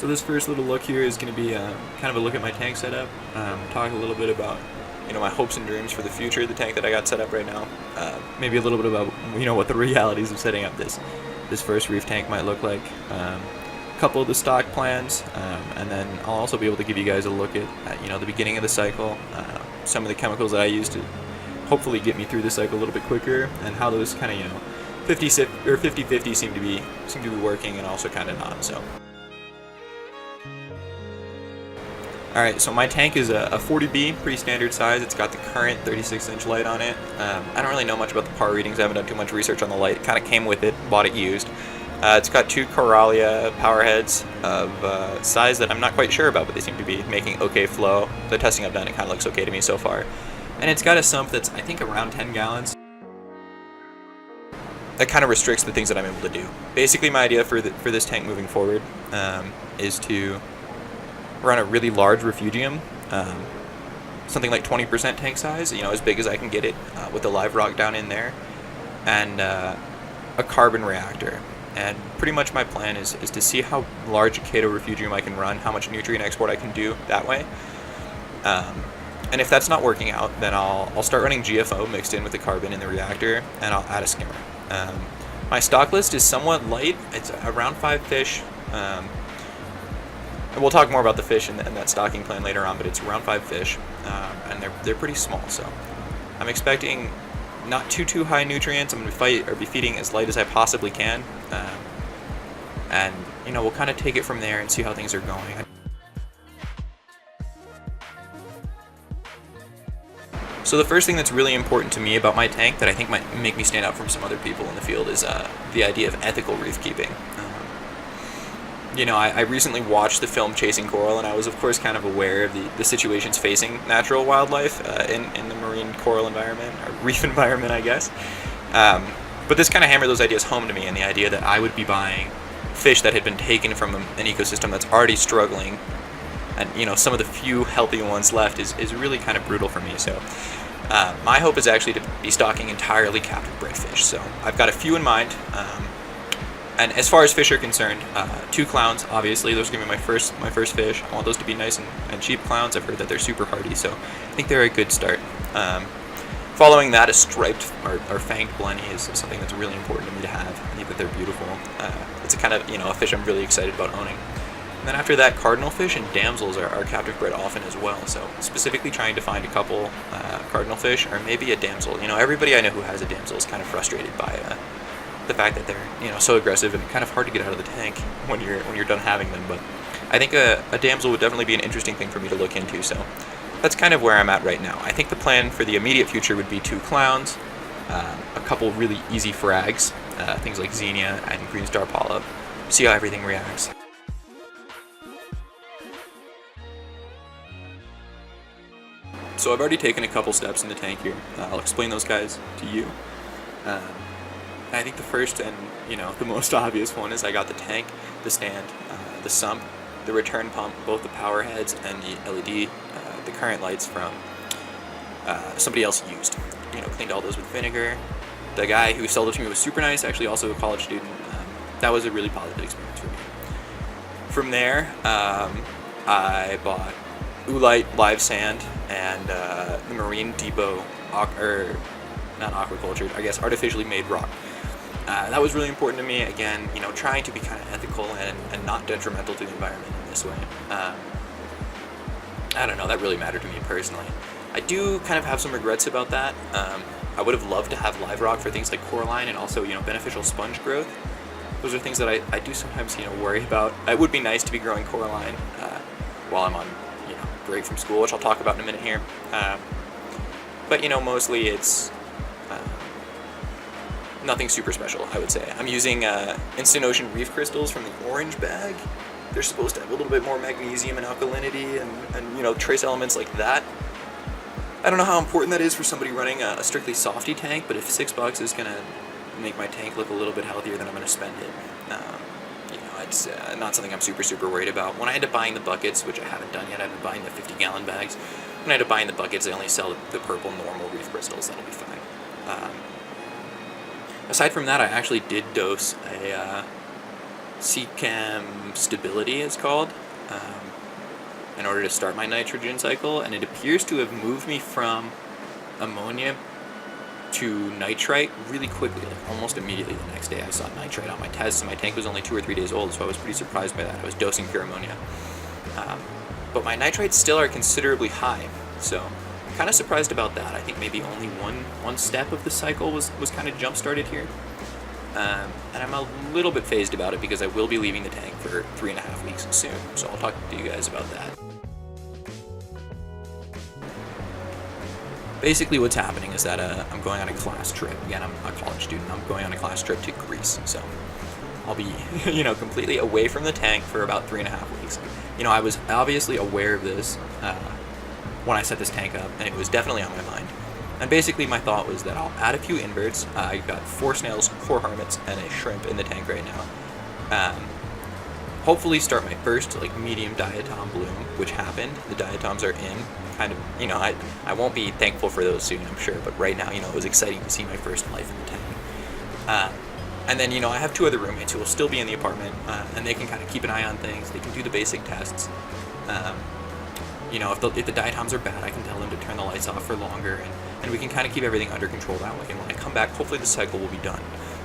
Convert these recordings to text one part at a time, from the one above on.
So this first little look here is going to be kind of a look at my tank setup, talk a little bit about my hopes and dreams for the future of the tank that I got set up right now, maybe a little bit about what the realities of setting up this first reef tank might look like, a couple of the stock plans, and then I'll also be able to give you guys a look at the beginning of the cycle, some of the chemicals that I use to hopefully get me through the cycle a little bit quicker, and how those kind of 50-50 seem to be working, and also kind of not. So. Alright, so my tank is a 40B, pretty standard size. It's got the current 36-inch light on it. I don't really know much about the par readings. I haven't done too much research on the light. It kind of came with it, bought it used. It's got two Coralia power heads of size that I'm not quite sure about, but they seem to be making okay flow. The testing I've done, it kind of looks okay to me so far. And it's got a sump that's, I think, around 10 gallons. That kind of restricts the things that I'm able to do. Basically, my idea for this tank moving forward is to run a really large refugium, something like 20% tank size, as big as I can get it, with a live rock down in there, and a carbon reactor. And pretty much my plan is to see how large a Kato refugium I can run, how much nutrient export I can do that way. And if that's not working out, then I'll start running GFO mixed in with the carbon in the reactor, and I'll add a skimmer. My stock list is somewhat light. It's around 5 fish. We'll talk more about the fish and that stocking plan later on, but it's around 5 fish, and they're pretty small. So I'm expecting not too high nutrients. I'm going to be feeding as light as I possibly can, and we'll kind of take it from there and see how things are going. So the first thing that's really important to me about my tank that I think might make me stand out from some other people in the field is the idea of ethical reef keeping. I recently watched the film Chasing Coral, and I was, of course, kind of aware of the situations facing natural wildlife in the marine coral environment, or reef environment, I guess. But this kind of hammered those ideas home to me, and the idea that I would be buying fish that had been taken from an ecosystem that's already struggling, and some of the few healthy ones left is really kind of brutal for me. So my hope is actually to be stocking entirely captive bred fish. So I've got a few in mind. And as far as fish are concerned, 2 clowns, obviously. Those are going to be my first fish. I want those to be nice and cheap clowns. I've heard that they're super hardy, so I think they're a good start. Following that, a striped or fanged blenny is something that's really important to me to have. I think that they're beautiful. It's a kind of a fish I'm really excited about owning. And then after that, cardinal fish and damsels are captive bred often as well. So specifically trying to find a couple cardinal fish, or maybe a damsel. Everybody I know who has a damsel is kind of frustrated by the fact that they're so aggressive and kind of hard to get out of the tank when you're done having them. But I think a damsel would definitely be an interesting thing for me to look into. So that's kind of where I'm at right now. I think the plan for the immediate future would be 2 clowns, a couple really easy frags, things like Xenia and Green Star Polyp. See how everything reacts. So I've already taken a couple steps in the tank here. I'll explain those guys to you. I think the first and the most obvious one is I got the tank, the stand, the sump, the return pump, both the power heads and the LED, the current lights from somebody else used. Cleaned all those with vinegar. The guy who sold it to me was super nice, actually also a college student. That was a really positive experience for me. From there, I bought Oolite live sand and the Marine Depot, not aquacultured, I guess artificially made rock. That was really important to me. Again, trying to be kind of ethical and not detrimental to the environment in this way. I don't know, that really mattered to me personally. I do kind of have some regrets about that. I would have loved to have live rock for things like coralline and also, beneficial sponge growth. Those are things that I do sometimes, worry about. It would be nice to be growing coralline while I'm on, break from school, which I'll talk about in a minute here. But, mostly it's nothing super special, I would say. I'm using Instant Ocean reef crystals from the orange bag. They're supposed to have a little bit more magnesium and alkalinity and trace elements like that. I don't know how important that is for somebody running a strictly softy tank, but if $6 is gonna make my tank look a little bit healthier, then I'm gonna spend it. It's not something I'm super worried about. When I ended up buying the buckets, which I haven't done yet, I've been buying the 50-gallon bags. When I ended up buying the buckets, they only sell the purple normal reef crystals. That'll be fine. Aside from that, I actually did dose CChem stability, it's called, in order to start my nitrogen cycle, and it appears to have moved me from ammonia to nitrite really quickly, like almost immediately the next day I saw nitrite on my tests, and my tank was only 2 or 3 days old, so I was pretty surprised by that. I was dosing pure ammonia. But my nitrites still are considerably high, so I'm kind of surprised about that. I think maybe only one step of the cycle was kind of jump-started here. And I'm a little bit phased about it because I will be leaving the tank for 3.5 weeks soon, so I'll talk to you guys about that. Basically what's happening is that I'm going on a class trip. Again, I'm a college student. I'm going on a class trip to Greece, so I'll be, completely away from the tank for about 3.5 weeks. I was obviously aware of this when I set this tank up, and it was definitely on my mind. And basically my thought was that I'll add a few inverts. I've got 4 snails, 4 hermits, and a shrimp in the tank right now. Hopefully start my first medium diatom bloom, which happened. The diatoms are in. Kind of, I won't be thankful for those soon, I'm sure, but right now, it was exciting to see my first life in the tank. And then, I have 2 other roommates who will still be in the apartment, and they can kind of keep an eye on things. They can do the basic tests. If the diatoms are bad, I can tell them to turn the lights off for longer, and we can kind of keep everything under control that way. And when I come back, hopefully the cycle will be done.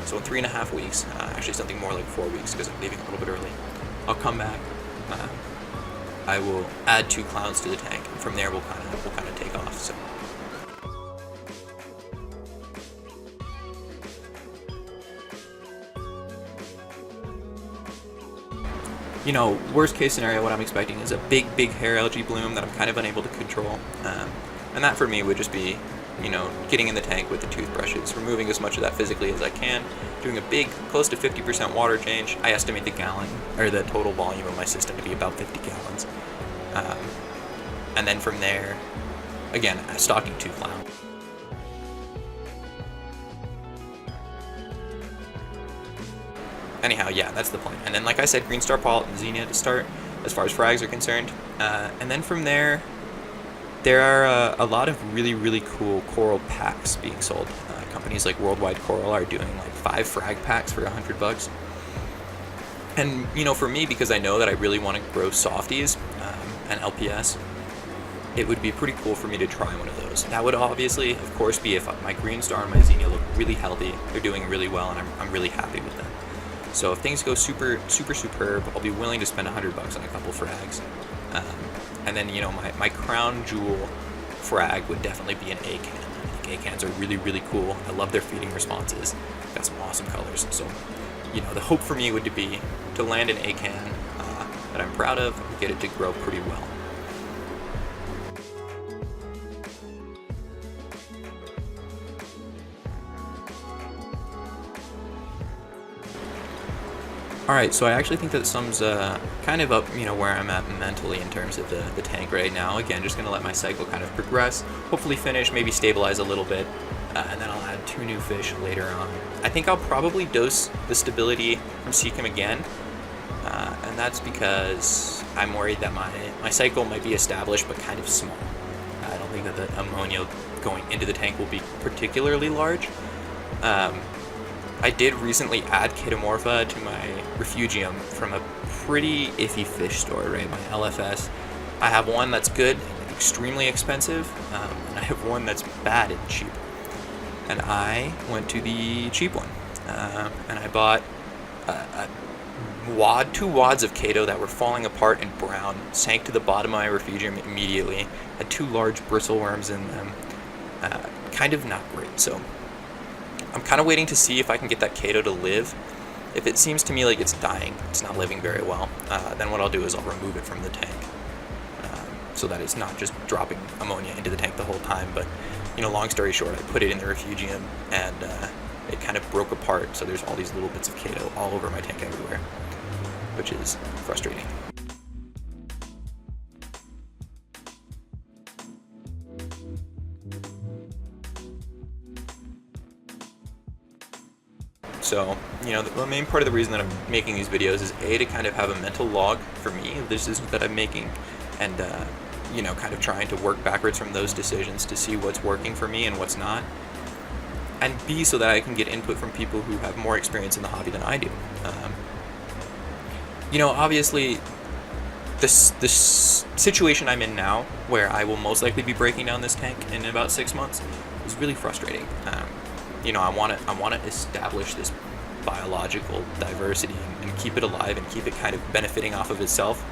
So in 3.5 weeks, actually something more like 4 weeks because I'm leaving a little bit early, I'll come back. I will add 2 clowns to the tank, and from there we'll kind of take off. So. Worst case scenario, what I'm expecting is a big hair algae bloom that I'm kind of unable to control. And that for me would just be, getting in the tank with the toothbrushes, removing as much of that physically as I can, doing a big, close to 50% water change. I estimate the total volume of my system to be about 50 gallons. And then from there, again, stocking 2 clowns. Anyhow, yeah, that's the plan. And then, like I said, Green Star Polyp and Xenia to start, as far as frags are concerned. And then from there are a lot of really cool coral packs being sold. Companies like Worldwide Coral are doing 5 frag packs for $100. And, for me, because I know that I really want to grow softies and LPS, it would be pretty cool for me to try one of those. That would obviously, of course, be if my Green Star and my Xenia look really healthy. They're doing really well, and I'm really happy with them. So if things go super superb, I'll be willing to spend $100 on a couple frags. And then, my crown jewel frag would definitely be an ACAN. I think ACANs are really cool. I love their feeding responses. Got some awesome colors. So, the hope for me would be to land an ACAN that I'm proud of and get it to grow pretty well. Alright, so I actually think that sums kind of up, where I'm at mentally in terms of the tank right now. Again, just going to let my cycle kind of progress, hopefully finish, maybe stabilize a little bit, and then I'll add 2 new fish later on. I think I'll probably dose the stability from CChem again, and that's because I'm worried that my cycle might be established but kind of small. I don't think that the ammonia going into the tank will be particularly large. I did recently add Chaetomorpha to my refugium from a pretty iffy fish store, right? My LFS. I have one that's good and extremely expensive, and I have one that's bad and cheap. And I went to the cheap one, and I bought two wads of Chaeto that were falling apart and brown, sank to the bottom of my refugium immediately, had 2 large bristleworms in them, kind of not great. So I'm kind of waiting to see if I can get that Chaeto to live. If it seems to me like it's dying, it's not living very well, then what I'll do is I'll remove it from the tank, so that it's not just dropping ammonia into the tank the whole time. But, long story short, I put it in the refugium, and it kind of broke apart, so there's all these little bits of Chaeto all over my tank everywhere, which is frustrating. So, the main part of the reason that I'm making these videos is A, to kind of have a mental log for me of the decisions that I'm making, and, kind of trying to work backwards from those decisions to see what's working for me and what's not, and B, so that I can get input from people who have more experience in the hobby than I do. Obviously, this situation I'm in now, where I will most likely be breaking down this tank in about 6 months, is really frustrating. I want to establish this biological diversity and keep it alive and keep it kind of benefiting off of itself.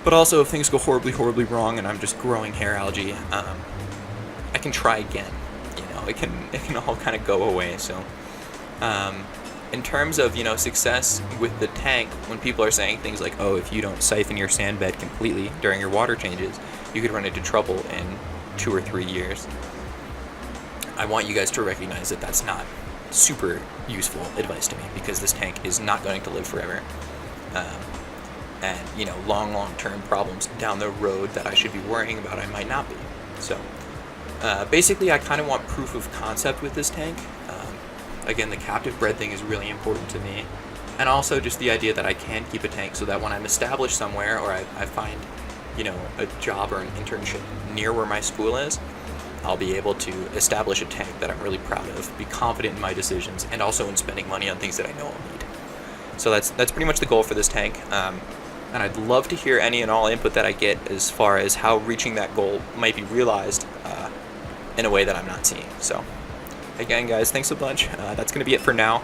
But also, if things go horribly, horribly wrong and I'm just growing hair algae, I can try again. It can all kind of go away. So, in terms of success with the tank, when people are saying things like, "Oh, if you don't siphon your sand bed completely during your water changes, you could run into trouble in 2 or 3 years," I want you guys to recognize that that's not super useful advice to me, because this tank is not going to live forever. And long-term problems down the road that I should be worrying about, I might not be. So basically, I kind of want proof of concept with this tank. Again, the captive bred thing is really important to me, and also just the idea that I can keep a tank so that when I'm established somewhere, or I find a job or an internship near where my school is, I'll be able to establish a tank that I'm really proud of, be confident in my decisions, and also in spending money on things that I know I'll need. So that's pretty much the goal for this tank. And I'd love to hear any and all input that I get as far as how reaching that goal might be realized in a way that I'm not seeing. So again, guys, thanks a bunch. That's going to be it for now.